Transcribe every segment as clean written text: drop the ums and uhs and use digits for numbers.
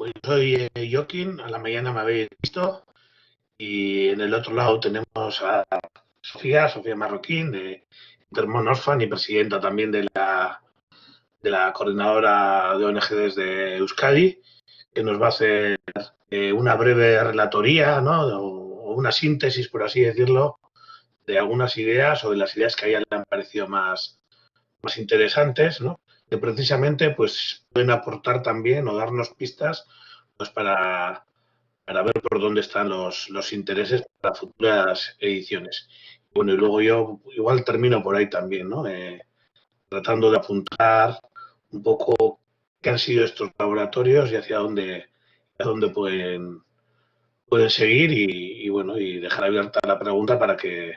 Pues soy Joaquín, a la mañana me habéis visto y en el otro lado tenemos a Sofía Marroquín, de Intermon Orfan y presidenta también de la coordinadora de ONGs de Euskadi, que nos va a hacer una breve relatoría, ¿no? O una síntesis, por así decirlo, de algunas ideas o de las ideas que a ella le han parecido más interesantes, ¿no? Que precisamente pues, pueden aportar también o darnos pistas pues, para ver por dónde están los intereses para futuras ediciones. Bueno, y luego yo igual termino por ahí también, ¿no? Tratando de apuntar un poco qué han sido estos laboratorios y hacia dónde pueden seguir y bueno, y dejar abierta la pregunta para que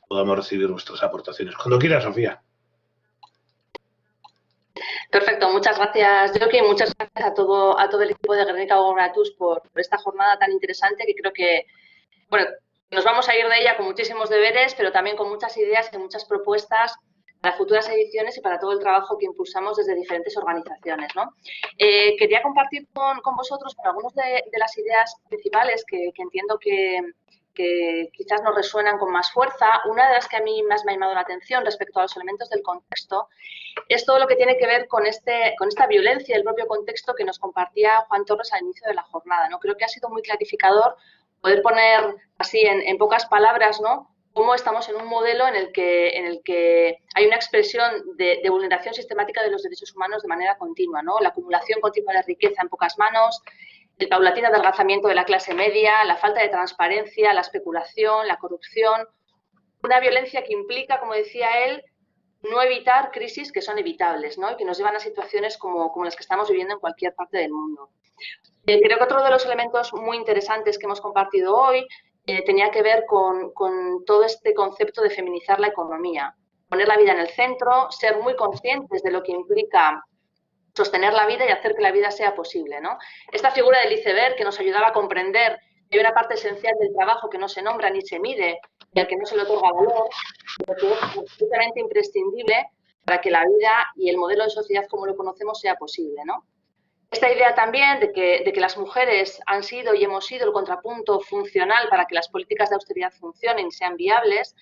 podamos recibir vuestras aportaciones. Cuando quiera, Sofía. Perfecto, muchas gracias, Joaquín. Muchas gracias a todo el equipo de Guernica Gratus por esta jornada tan interesante que creo que, bueno, nos vamos a ir de ella con muchísimos deberes, pero también con muchas ideas y muchas propuestas para futuras ediciones y para todo el trabajo que impulsamos desde diferentes organizaciones, ¿no? Quería compartir con vosotros algunas de las ideas principales que entiendo que quizás nos resuenan con más fuerza. Una de las que a mí más me ha llamado la atención respecto a los elementos del contexto es todo lo que tiene que ver con esta violencia, el propio contexto que nos compartía Juan Torres al inicio de la jornada, ¿no? Creo que ha sido muy clarificador poder poner así en pocas palabras, ¿no?, cómo estamos en un modelo en el que hay una expresión de vulneración sistemática de los derechos humanos de manera continua, ¿no? La acumulación continua de riqueza en pocas manos, el paulatino adelgazamiento de la clase media, la falta de transparencia, la especulación, la corrupción, una violencia que implica, como decía él, no evitar crisis que son evitables, ¿no?, y que nos llevan a situaciones como las que estamos viviendo en cualquier parte del mundo. Creo que otro de los elementos muy interesantes que hemos compartido hoy tenía que ver con todo este concepto de feminizar la economía, poner la vida en el centro, ser muy conscientes de lo que implica sostener la vida y hacer que la vida sea posible, ¿no? Esta figura del iceberg que nos ayudaba a comprender que hay una parte esencial del trabajo que no se nombra ni se mide y al que no se le otorga valor, pero que es absolutamente imprescindible para que la vida y el modelo de sociedad como lo conocemos sea posible, ¿no? Esta idea también de que las mujeres han sido y hemos sido el contrapunto funcional para que las políticas de austeridad funcionen y sean viables,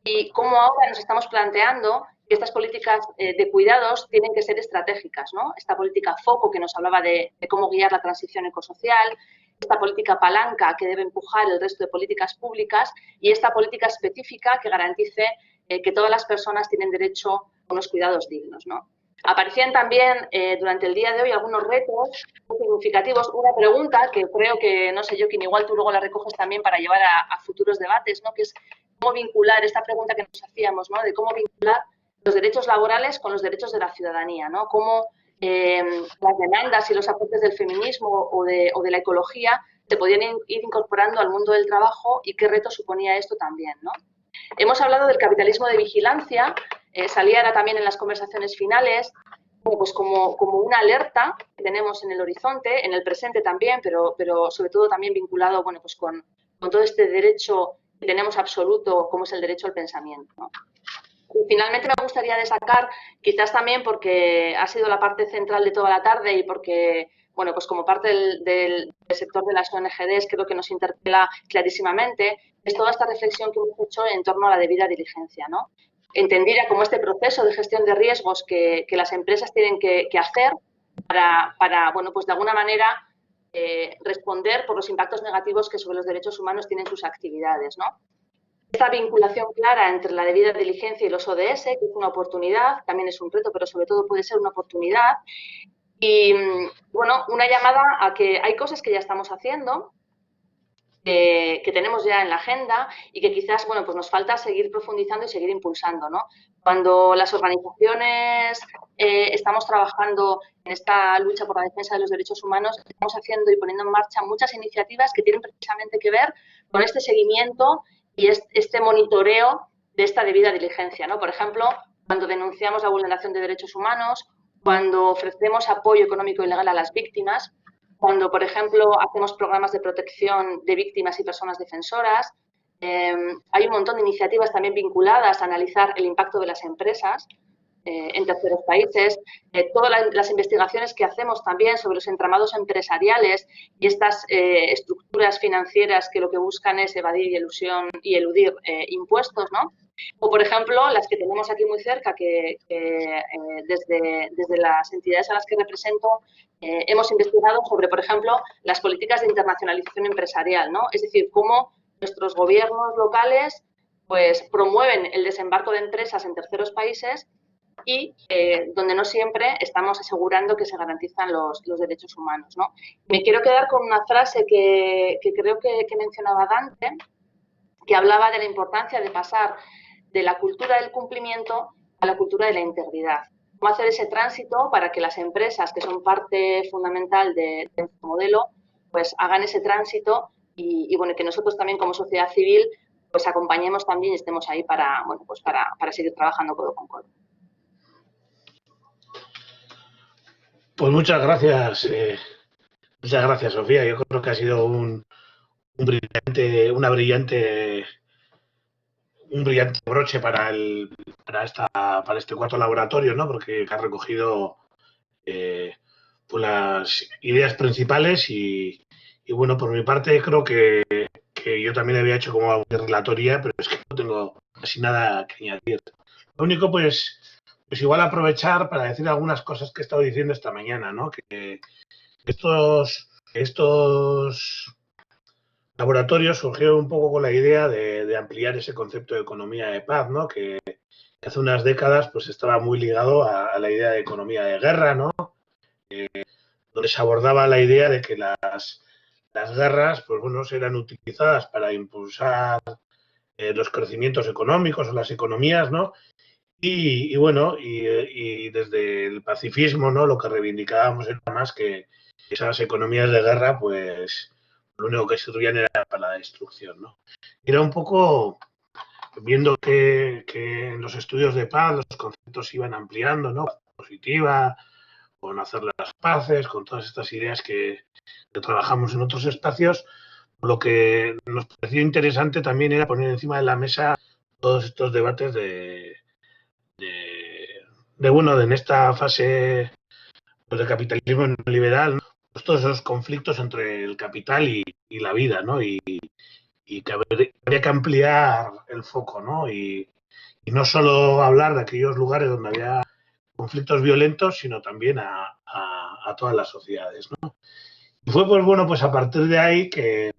y cómo ahora nos estamos planteando que estas políticas de cuidados tienen que ser estratégicas, ¿no? Esta política foco que nos hablaba de cómo guiar la transición ecosocial, esta política palanca que debe empujar el resto de políticas públicas y esta política específica que garantice que todas las personas tienen derecho a unos cuidados dignos, ¿no? Aparecían también durante el día de hoy algunos retos muy significativos. Una pregunta que creo que, no sé, Joaquín, igual tú luego la recoges también para llevar a futuros debates, ¿no?, que es cómo vincular esta pregunta que nos hacíamos, ¿no?, de cómo vincular los derechos laborales con los derechos de la ciudadanía, ¿no? Cómo las demandas y los aportes del feminismo o de la ecología se podían ir incorporando al mundo del trabajo y qué reto suponía esto también, ¿no? Hemos hablado del capitalismo de vigilancia, salía ahora también en las conversaciones finales, pues como una alerta que tenemos en el horizonte, en el presente también, pero sobre todo también vinculado, bueno, pues con todo este derecho que tenemos absoluto, como es el derecho al pensamiento, ¿no? Y finalmente me gustaría destacar, quizás también porque ha sido la parte central de toda la tarde y porque, bueno, pues como parte del sector de las ONGs creo que nos interpela clarísimamente, es toda esta reflexión que hemos hecho en torno a la debida diligencia, ¿no? Entendida como este proceso de gestión de riesgos que las empresas tienen que hacer para, bueno, pues de alguna manera responder por los impactos negativos que sobre los derechos humanos tienen sus actividades, ¿no? Esta vinculación clara entre la debida diligencia y los ODS, que es una oportunidad, también es un reto, pero sobre todo puede ser una oportunidad. Y, bueno, una llamada a que hay cosas que ya estamos haciendo, que tenemos ya en la agenda y que quizás, bueno, pues nos falta seguir profundizando y seguir impulsando, ¿no? Cuando las organizaciones estamos trabajando en esta lucha por la defensa de los derechos humanos, estamos haciendo y poniendo en marcha muchas iniciativas que tienen precisamente que ver con este seguimiento y este monitoreo de esta debida diligencia, ¿no? Por ejemplo, cuando denunciamos la vulneración de derechos humanos, cuando ofrecemos apoyo económico y legal a las víctimas, cuando, por ejemplo, hacemos programas de protección de víctimas y personas defensoras. Hay un montón de iniciativas también vinculadas a analizar el impacto de las empresas. en terceros países, todas las investigaciones que hacemos también sobre los entramados empresariales y estas estructuras financieras que lo que buscan es evadir y eludir impuestos, ¿no? O, por ejemplo, las que tenemos aquí muy cerca, que desde las entidades a las que represento hemos investigado sobre, por ejemplo, las políticas de internacionalización empresarial, ¿no? Es decir, cómo nuestros gobiernos locales pues, promueven el desembarco de empresas en terceros países y donde no siempre estamos asegurando que se garantizan los derechos humanos, ¿no? Me quiero quedar con una frase que creo que mencionaba Dante, que hablaba de la importancia de pasar de la cultura del cumplimiento a la cultura de la integridad. Cómo hacer ese tránsito para que las empresas, que son parte fundamental de nuestro modelo, pues hagan ese tránsito y bueno, que nosotros también como sociedad civil pues acompañemos también y estemos ahí para, bueno, pues para seguir trabajando codo con codo. Pues muchas gracias, Sofía. Yo creo que ha sido un brillante broche para este cuarto laboratorio, ¿no? Porque ha recogido pues las ideas principales y bueno, por mi parte creo que yo también había hecho como una relatoría, pero es que no tengo casi nada que añadir. Lo único, pues igual aprovechar para decir algunas cosas que he estado diciendo esta mañana, ¿no? Que estos laboratorios surgieron un poco con la idea de ampliar ese concepto de economía de paz, ¿no? Que hace unas décadas pues estaba muy ligado a la idea de economía de guerra, ¿no? Donde se abordaba la idea de que las guerras pues bueno, eran utilizadas para impulsar los crecimientos económicos o las economías, ¿no? Y bueno, y desde el pacifismo, ¿no? Lo que reivindicábamos era más que esas economías de guerra, pues lo único que servían era para la destrucción, ¿no? Era un poco viendo que en los estudios de paz los conceptos se iban ampliando, ¿no? Positiva, con hacer las paces, con todas estas ideas que trabajamos en otros espacios, lo que nos pareció interesante también era poner encima de la mesa todos estos debates bueno, en esta fase pues, de capitalismo neoliberal, ¿no? Pues todos esos conflictos entre el capital y la vida, ¿no? Y que habría que ampliar el foco, ¿no? Y no solo hablar de aquellos lugares donde había conflictos violentos, sino también a todas las sociedades, ¿no? Y fue, pues bueno, pues a partir de ahí que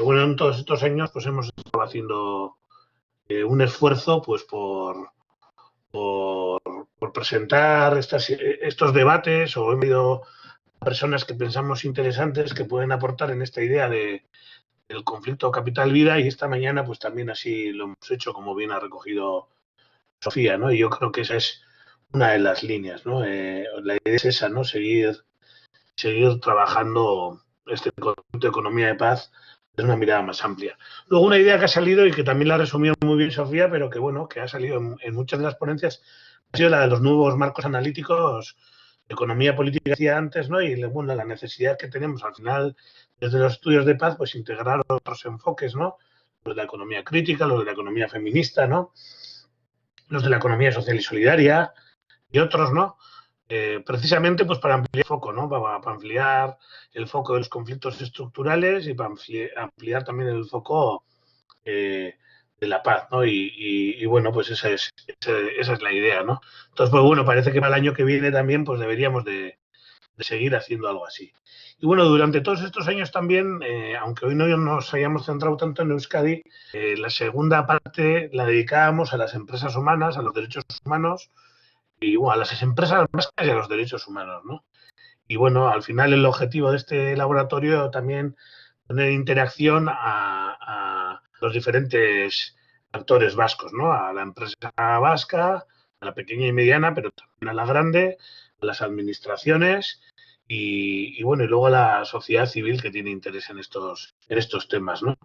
bueno, en todos estos años pues hemos estado haciendo un esfuerzo pues por presentar estos debates o he habido personas que pensamos interesantes que pueden aportar en esta idea del conflicto capital-vida y esta mañana pues también así lo hemos hecho como bien ha recogido Sofía, ¿no? Y yo creo que esa es una de las líneas, ¿no? La idea es esa, ¿no? Seguir trabajando este concepto de economía de paz desde una mirada más amplia. Luego una idea que ha salido y que también la ha resumido muy bien Sofía, pero que bueno, que ha salido en muchas de las ponencias, ha sido la de los nuevos marcos analíticos de economía política que decía antes, ¿no? Y bueno, la necesidad que tenemos al final desde los estudios de paz, pues integrar otros enfoques, ¿no? Los de la economía crítica, los de la economía feminista, ¿no? Los de la economía social y solidaria y otros, ¿no? Precisamente pues para ampliar el foco, ¿no? Para ampliar el foco de los conflictos estructurales y para ampliar también el foco de la paz, ¿no? Y bueno, pues esa es la idea, ¿no? Entonces, pues bueno, parece que para el año que viene también pues deberíamos de seguir haciendo algo así. Y bueno, durante todos estos años también, aunque hoy no nos hayamos centrado tanto en Euskadi, la segunda parte la dedicábamos a las empresas humanas, a los derechos humanos, y bueno, a las empresas vascas y a los derechos humanos, ¿no? Y bueno, al final el objetivo de este laboratorio también poner en interacción a los diferentes actores vascos, ¿no? A la empresa vasca, a la pequeña y mediana, pero también a la grande, a las administraciones y bueno, y luego a la sociedad civil que tiene interés en estos temas, ¿no?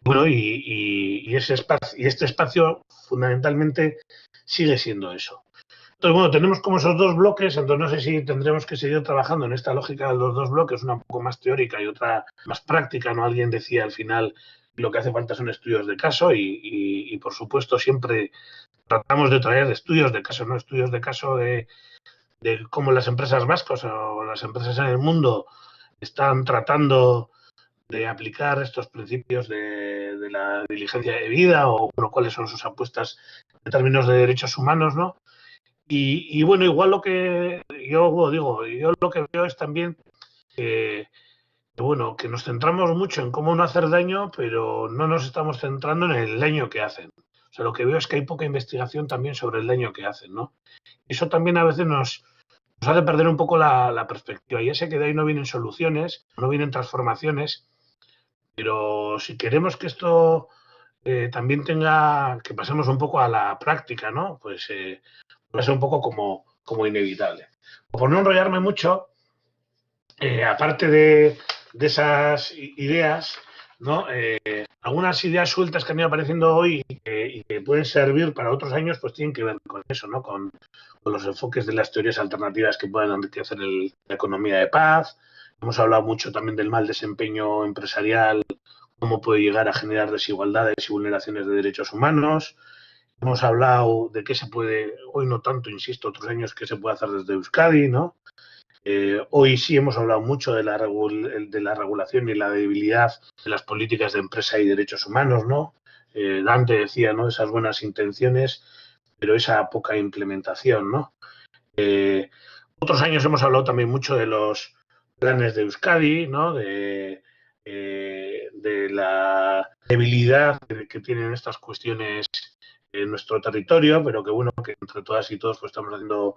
Bueno, y este espacio fundamentalmente sigue siendo eso. Entonces, bueno, tenemos como esos dos bloques, entonces no sé si tendremos que seguir trabajando en esta lógica de los dos bloques, una un poco más teórica y otra más práctica, ¿no? Alguien decía al final lo que hace falta son estudios de caso y por supuesto siempre tratamos de traer estudios de caso, ¿no? Estudios de caso de cómo las empresas vascas o las empresas en el mundo están tratando de aplicar estos principios de la diligencia debida o bueno, cuáles son sus apuestas en términos de derechos humanos, ¿no? Y bueno, igual lo que yo digo, yo lo que veo es también que bueno, que nos centramos mucho en cómo no hacer daño, pero no nos estamos centrando en el daño que hacen. O sea, lo que veo es que hay poca investigación también sobre el daño que hacen, ¿no? Eso también a veces nos hace perder un poco la perspectiva. Ya sé que de ahí no vienen soluciones, no vienen transformaciones, pero si queremos que esto también tenga, que pasemos un poco a la práctica, ¿no? Pues va a ser un poco como inevitable. Por no enrollarme mucho, aparte de esas ideas, ¿no? Algunas ideas sueltas que han ido apareciendo hoy y que pueden servir para otros años, pues tienen que ver con eso, ¿no? Con los enfoques de las teorías alternativas que pueden enriquecer la economía de paz. Hemos hablado mucho también del mal desempeño empresarial, cómo puede llegar a generar desigualdades y vulneraciones de derechos humanos. Hemos hablado de qué se puede, hoy no tanto, insisto, otros años, qué se puede hacer desde Euskadi, ¿no? Hoy sí hemos hablado mucho de la regulación y la debilidad de las políticas de empresa y derechos humanos, ¿no? Dante decía, ¿no? Esas buenas intenciones, pero esa poca implementación, ¿no? Otros años hemos hablado también mucho de los planes de Euskadi, ¿no? De la debilidad que tienen estas cuestiones en nuestro territorio, pero que bueno, que entre todas y todos pues estamos haciendo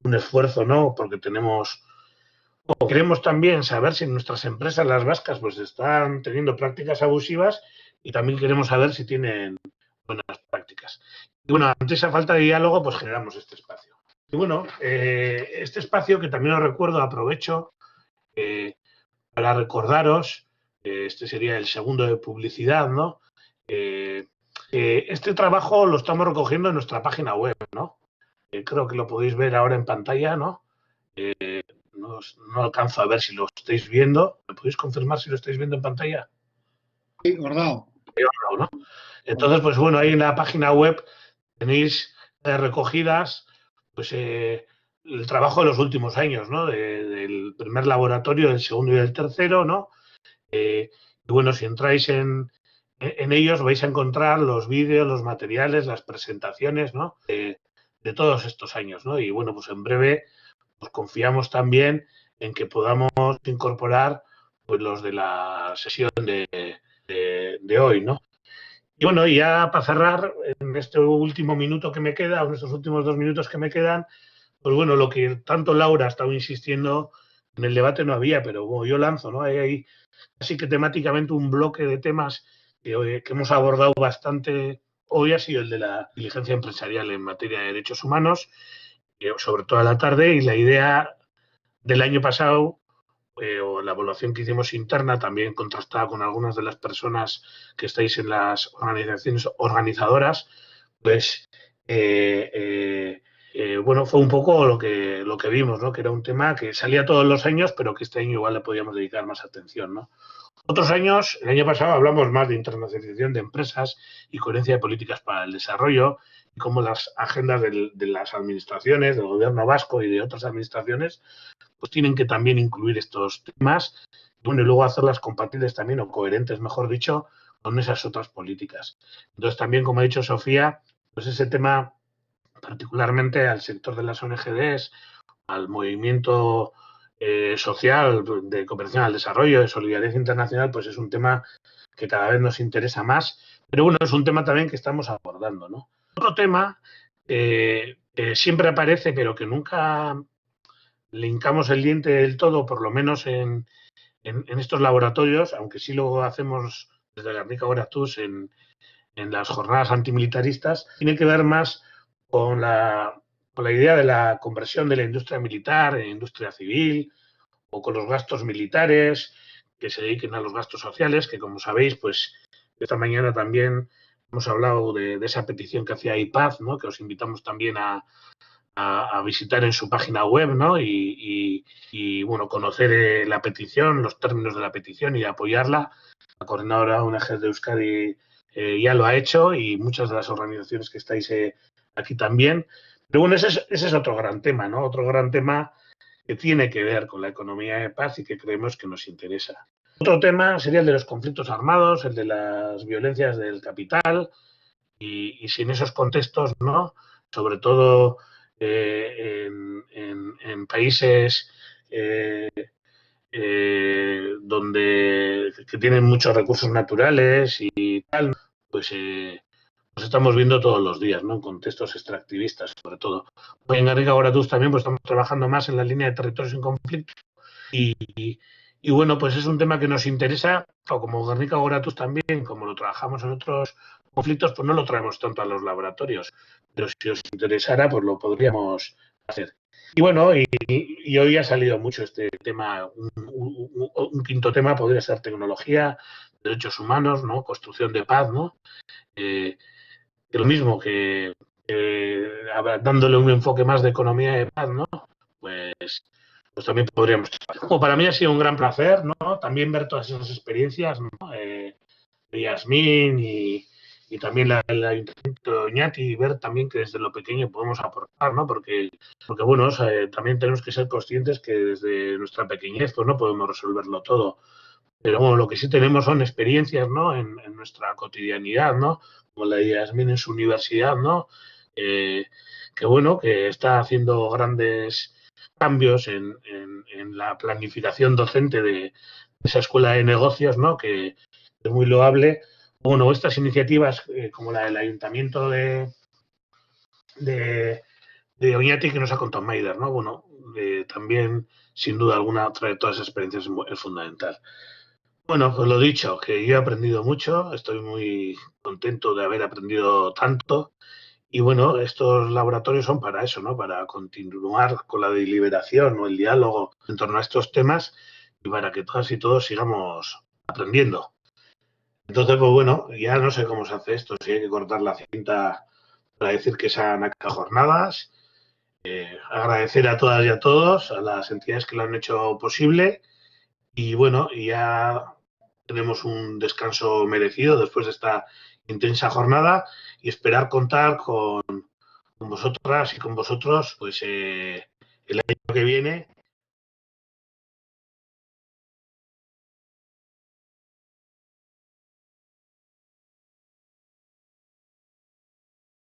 un esfuerzo, ¿no? Porque queremos también saber si nuestras empresas, las vascas, pues están teniendo prácticas abusivas y también queremos saber si tienen buenas prácticas. Y bueno, ante esa falta de diálogo, pues generamos este espacio. Y bueno, este espacio que también os recuerdo, aprovecho para recordaros, este sería el segundo de publicidad, ¿no? Este trabajo lo estamos recogiendo en nuestra página web, ¿no? Creo que lo podéis ver ahora en pantalla, ¿no? No alcanzo a ver si lo estáis viendo. ¿Me podéis confirmar si lo estáis viendo en pantalla? Sí, guardado. ¿No? Entonces, pues bueno, ahí en la página web tenéis recogidas pues el trabajo de los últimos años, ¿no? Del primer laboratorio, del segundo y del tercero, ¿no? Y bueno, si entráis en ellos vais a encontrar los vídeos, los materiales, las presentaciones, ¿no? De todos estos años, ¿no? Y bueno, pues en breve pues confiamos también en que podamos incorporar pues los de la sesión de hoy, ¿no? Y bueno, ya para cerrar, en este último minuto que me queda, o en estos últimos 2 minutos que me quedan, pues bueno, lo que tanto Laura ha estado insistiendo, en el debate no había, pero bueno, yo lanzo, ¿no? Hay así que temáticamente un bloque de temas que hemos abordado bastante hoy ha sido el de la diligencia empresarial en materia de derechos humanos, sobre todo a la tarde, y la idea del año pasado, o la evaluación que hicimos interna, también contrastada con algunas de las personas que estáis en las organizaciones organizadoras, pues bueno, fue un poco lo que vimos, ¿no? Que era un tema que salía todos los años, pero que este año igual le podíamos dedicar más atención, ¿no? Otros años, el año pasado, hablamos más de internacionalización de empresas y coherencia de políticas para el desarrollo y cómo las agendas de las administraciones, del gobierno vasco y de otras administraciones, pues tienen que también incluir estos temas, bueno, y luego hacerlas compatibles también o coherentes, mejor dicho, con esas otras políticas. Entonces, también, como ha dicho Sofía, pues ese tema, particularmente al sector de las ONGs, al movimiento social de cooperación al desarrollo, de solidaridad internacional, pues es un tema que cada vez nos interesa más, pero bueno, es un tema también que estamos abordando, ¿no? Otro tema que siempre aparece, pero que nunca le hincamos el diente del todo, por lo menos en estos laboratorios, aunque sí lo hacemos desde Guernica Oratús en las jornadas antimilitaristas, tiene que ver más con la idea de la conversión de la industria militar en industria civil o con los gastos militares que se dediquen a los gastos sociales, que como sabéis, pues esta mañana también hemos hablado de esa petición que hacía IPAZ, ¿no? Que os invitamos también a visitar en su página web, ¿no? Y bueno, conocer la petición, los términos de la petición y apoyarla. La coordinadora ONG de Euskadi ya lo ha hecho y muchas de las organizaciones que estáis aquí también. Pero bueno, ese es otro gran tema, ¿no? Otro gran tema que tiene que ver con la economía de paz y que creemos que nos interesa. Otro tema sería el de los conflictos armados, el de las violencias del capital y si en esos contextos, ¿no? Sobre todo en países que tienen muchos recursos naturales y tal, pues estamos viendo todos los días, ¿no? En contextos extractivistas, sobre todo. Hoy en Garriga Oratuz también pues, estamos trabajando más en la línea de territorios en conflicto y bueno, pues es un tema que nos interesa, o como Guernica Oratuz también, como lo trabajamos en otros conflictos, pues no lo traemos tanto a los laboratorios, pero si os interesara, pues lo podríamos hacer. Y bueno, y hoy ha salido mucho este tema, un quinto tema podría ser tecnología, derechos humanos, ¿no? Construcción de paz, ¿no? Que lo mismo que dándole un enfoque más de economía de paz, ¿no? Pues también podríamos. Bueno, para mí ha sido un gran placer, ¿no? También ver todas esas experiencias, ¿no? De Yasmín y también el Ayuntamiento de Oñati y ver también que desde lo pequeño podemos aportar, ¿no? Porque bueno, también tenemos que ser conscientes que desde nuestra pequeñez pues no podemos resolverlo todo. Pero bueno, lo que sí tenemos son experiencias, ¿no? En nuestra cotidianidad, ¿no? Como la de Yasmín en su universidad, ¿no? Que bueno, que está haciendo grandes cambios en la planificación docente de esa escuela de negocios, ¿no? Que es muy loable. Bueno, estas iniciativas como la del Ayuntamiento de Oñati que nos ha contado Maider, ¿no? Bueno, también, sin duda alguna, traer todas esas experiencias es fundamental. Bueno, pues lo dicho, que yo he aprendido mucho, estoy muy contento de haber aprendido tanto y bueno, estos laboratorios son para eso, ¿no? Para continuar con la deliberación o el diálogo en torno a estos temas y para que todas y todos sigamos aprendiendo. Entonces, pues bueno, ya no sé cómo se hace esto, si hay que cortar la cinta para decir que se han acabado jornadas, agradecer a todas y a todos, a las entidades que lo han hecho posible y bueno, ya tenemos un descanso merecido después de esta intensa jornada y esperar contar con vosotras y con vosotros pues el año que viene